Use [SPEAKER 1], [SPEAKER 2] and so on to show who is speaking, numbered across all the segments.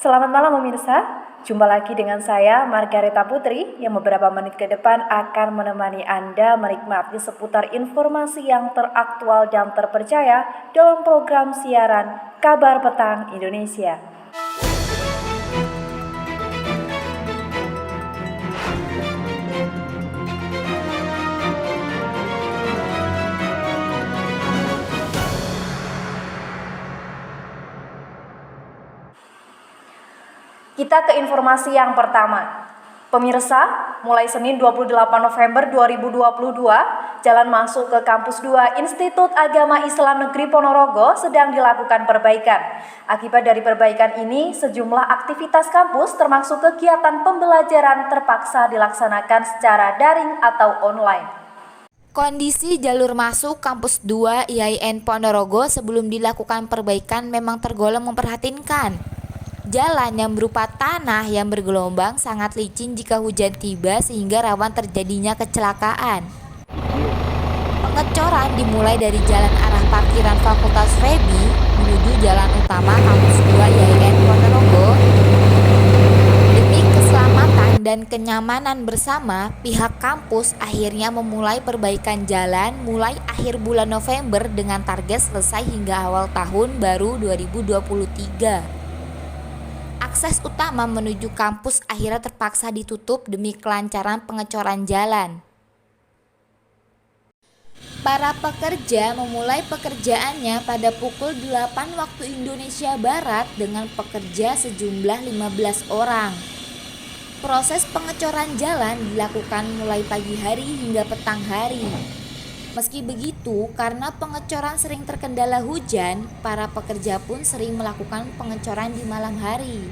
[SPEAKER 1] Selamat malam pemirsa, jumpa lagi dengan saya Margareta Putri yang beberapa menit ke depan akan menemani Anda menikmati seputar informasi yang teraktual dan terpercaya dalam program siaran Kabar Petang Indonesia. Kita ke informasi yang pertama. Pemirsa, mulai Senin 28 November 2022, jalan masuk ke Kampus 2 Institut Agama Islam Negeri Ponorogo sedang dilakukan perbaikan. Akibat dari perbaikan ini, sejumlah aktivitas kampus termasuk kegiatan pembelajaran terpaksa dilaksanakan secara daring atau online.
[SPEAKER 2] Kondisi jalur masuk Kampus 2 IAIN Ponorogo sebelum dilakukan perbaikan memang tergolong memprihatinkan. Jalan yang berupa tanah yang bergelombang sangat licin jika hujan tiba sehingga rawan terjadinya kecelakaan. Pengecoran dimulai dari jalan arah parkiran Fakultas FEBI menuju jalan utama Kampus 2 IAIN Ponorogo. Demi keselamatan dan kenyamanan bersama, pihak kampus akhirnya memulai perbaikan jalan mulai akhir bulan November dengan target selesai hingga awal tahun baru 2023. Akses utama menuju kampus akhirnya terpaksa ditutup demi kelancaran pengecoran jalan. Para pekerja memulai pekerjaannya pada pukul 8 waktu Indonesia Barat dengan pekerja sejumlah 15 orang. Proses pengecoran jalan dilakukan mulai pagi hari hingga petang hari. Meski begitu, karena pengecoran sering terkendala hujan, para pekerja pun sering melakukan pengecoran di malam hari.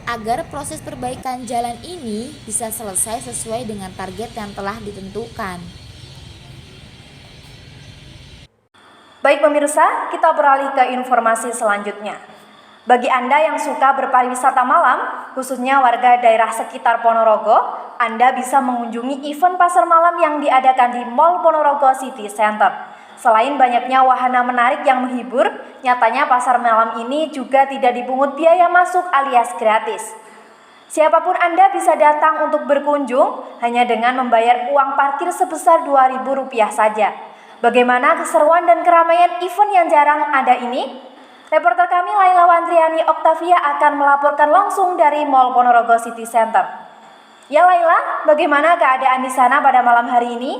[SPEAKER 2] Agar proses perbaikan jalan ini bisa selesai sesuai dengan target yang telah ditentukan.
[SPEAKER 1] Baik pemirsa, kita beralih ke informasi selanjutnya. Bagi Anda yang suka berpariwisata malam, khususnya warga daerah sekitar Ponorogo, Anda bisa mengunjungi event pasar malam yang diadakan di Mall Ponorogo City Center. Selain banyaknya wahana menarik yang menghibur, nyatanya pasar malam ini juga tidak dipungut biaya masuk alias gratis. Siapapun Anda bisa datang untuk berkunjung hanya dengan membayar uang parkir sebesar Rp2.000 saja. Bagaimana keseruan dan keramaian event yang jarang ada ini? Reporter kami Laila Wandriani Oktavia akan melaporkan langsung dari Mall Ponorogo City Center. Ya Laila, bagaimana keadaan di sana pada malam hari ini?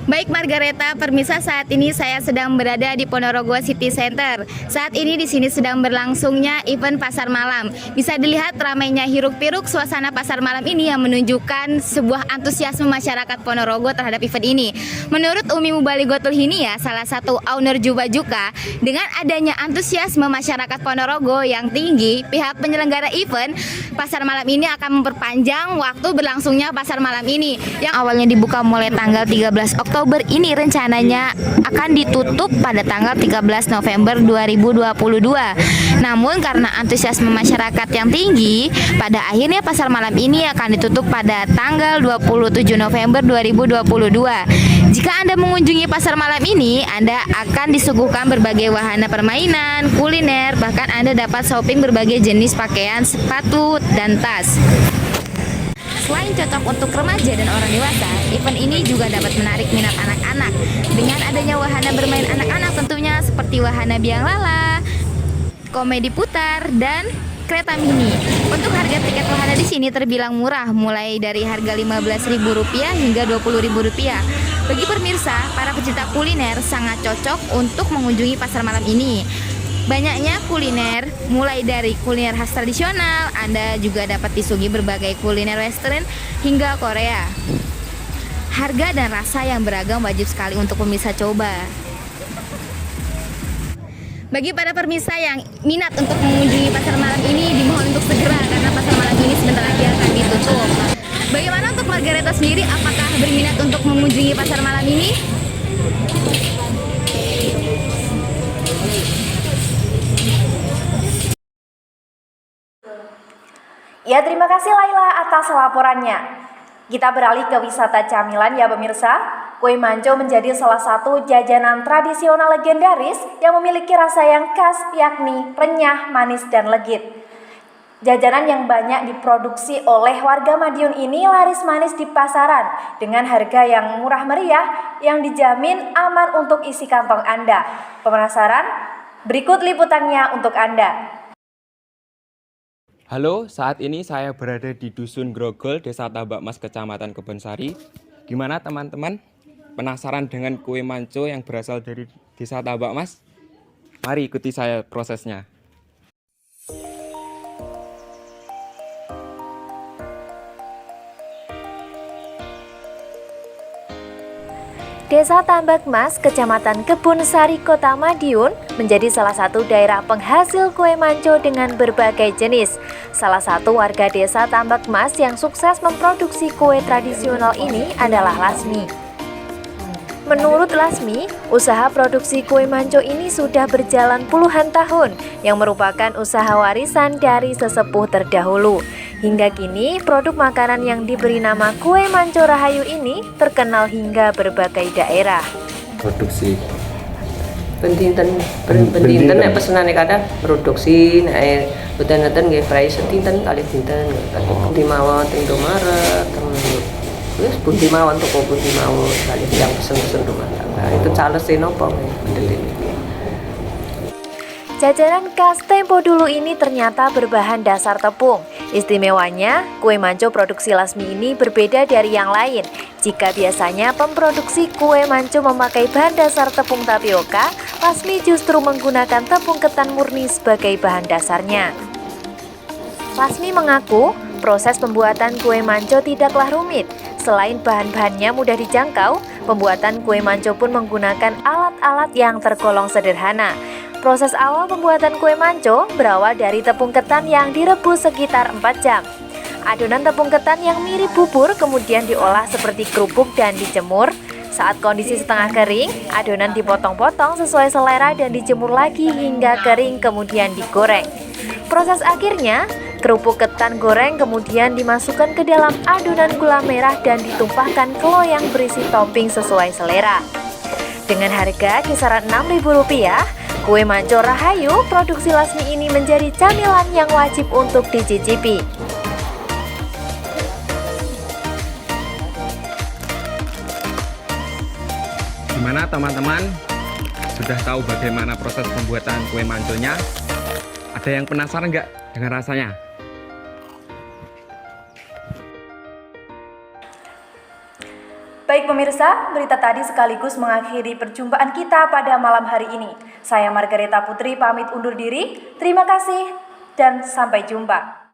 [SPEAKER 3] Baik Margareta, permisa, saat ini saya sedang berada di Ponorogo City Center. Saat ini di sini sedang berlangsungnya event pasar malam. Bisa dilihat ramainya hiruk-pikuk suasana pasar malam ini yang menunjukkan sebuah antusiasme masyarakat Ponorogo terhadap event ini. Menurut Umi Mubaligotul Hinia, salah satu owner Jubajuka, dengan adanya antusiasme masyarakat Ponorogo yang tinggi, pihak penyelenggara event pasar malam ini akan memperpanjang waktu berlangsungnya pasar malam ini yang awalnya dibuka mulai tanggal 13 Oktober ini rencananya akan ditutup pada tanggal 13 November 2022. Namun karena antusiasme masyarakat yang tinggi, pada akhirnya pasar malam ini akan ditutup pada tanggal 27 November 2022. Jika Anda mengunjungi pasar malam ini, Anda akan disuguhkan berbagai wahana permainan, kuliner, bahkan Anda dapat shopping berbagai jenis pakaian, sepatu, dan tas. Selain cocok untuk remaja dan orang dewasa, event ini juga dapat menarik minat anak-anak. Dengan adanya wahana bermain anak-anak tentunya seperti wahana biang lala, komedi putar, dan kereta mini. Untuk harga tiket wahana di sini terbilang murah, mulai dari harga Rp15.000 hingga Rp20.000. Bagi pemirsa, para pecinta kuliner sangat cocok untuk mengunjungi pasar malam ini. Banyaknya kuliner, mulai dari kuliner khas tradisional, Anda juga dapat disuguhi berbagai kuliner western hingga Korea. Harga dan rasa yang beragam wajib sekali untuk pemirsa coba. Bagi para pemirsa yang minat untuk mengunjungi pasar malam ini, dimohon untuk segera karena pasar malam ini sebentar lagi akan ditutup. Bagaimana untuk Margareta sendiri, apakah berminat untuk mengunjungi pasar malam ini?
[SPEAKER 1] Ya, terima kasih Laila atas laporannya. Kita beralih ke wisata camilan ya pemirsa. Kue manco menjadi salah satu jajanan tradisional legendaris yang memiliki rasa yang khas, yakni renyah, manis, dan legit. Jajanan yang banyak diproduksi oleh warga Madiun ini laris manis di pasaran dengan harga yang murah meriah yang dijamin aman untuk isi kantong Anda. Penasaran? Berikut liputannya untuk Anda.
[SPEAKER 4] Halo, saat ini saya berada di Dusun Grogol, Desa Tambak Mas, Kecamatan Kebonsari. Gimana teman-teman? Penasaran dengan kue manco yang berasal dari Desa Tambak Mas? Mari ikuti saya prosesnya.
[SPEAKER 2] Desa Tambak Mas, Kecamatan Kebonsari, Kota Madiun menjadi salah satu daerah penghasil kue manco dengan berbagai jenis. Salah satu warga Desa Tambak Mas yang sukses memproduksi kue tradisional ini adalah Lasmi. Menurut Lasmi, usaha produksi kue manco ini sudah berjalan puluhan tahun yang merupakan usaha warisan dari sesepuh terdahulu. Hingga kini, produk makanan yang diberi nama kue manco Rahayu ini terkenal hingga berbagai daerah.
[SPEAKER 5] Produksi
[SPEAKER 6] Bendinten nek pesenane kadang produksi nek boten-boten nggih price dinten kalih dinten pundi mawon teng Indomaret wis pundi mawon toko pundi mawon kalih yang pesen-pesen rumah tangga itu calese nopo nggih.
[SPEAKER 2] Jajanan khas tempo dulu ini ternyata berbahan dasar tepung. Istimewanya, kue manco produksi Lasmi ini berbeda dari yang lain. Jika biasanya pemproduksi kue manco memakai bahan dasar tepung tapioka, Lasmi justru menggunakan tepung ketan murni sebagai bahan dasarnya. Lasmi mengaku, proses pembuatan kue manco tidaklah rumit. Selain bahan-bahannya mudah dijangkau, pembuatan kue manco pun menggunakan alat-alat yang tergolong sederhana. Proses awal pembuatan kue manco berawal dari tepung ketan yang direbus sekitar 4 jam. Adonan tepung ketan yang mirip bubur kemudian diolah seperti kerupuk dan dijemur. Saat kondisi setengah kering, adonan dipotong-potong sesuai selera dan dijemur lagi hingga kering kemudian digoreng. Proses akhirnya, kerupuk ketan goreng kemudian dimasukkan ke dalam adonan gula merah dan ditumpahkan ke loyang berisi topping sesuai selera. Dengan harga kisaran Rp6.000, kue manco Rahayu produksi Lasmi ini menjadi camilan yang wajib untuk dicicipi.
[SPEAKER 4] Gimana teman-teman? Sudah tahu bagaimana proses pembuatan kue manconya? Ada yang penasaran nggak dengan rasanya?
[SPEAKER 1] Baik pemirsa, berita tadi sekaligus mengakhiri perjumpaan kita pada malam hari ini. Saya Margareta Putri pamit undur diri. Terima kasih dan sampai jumpa.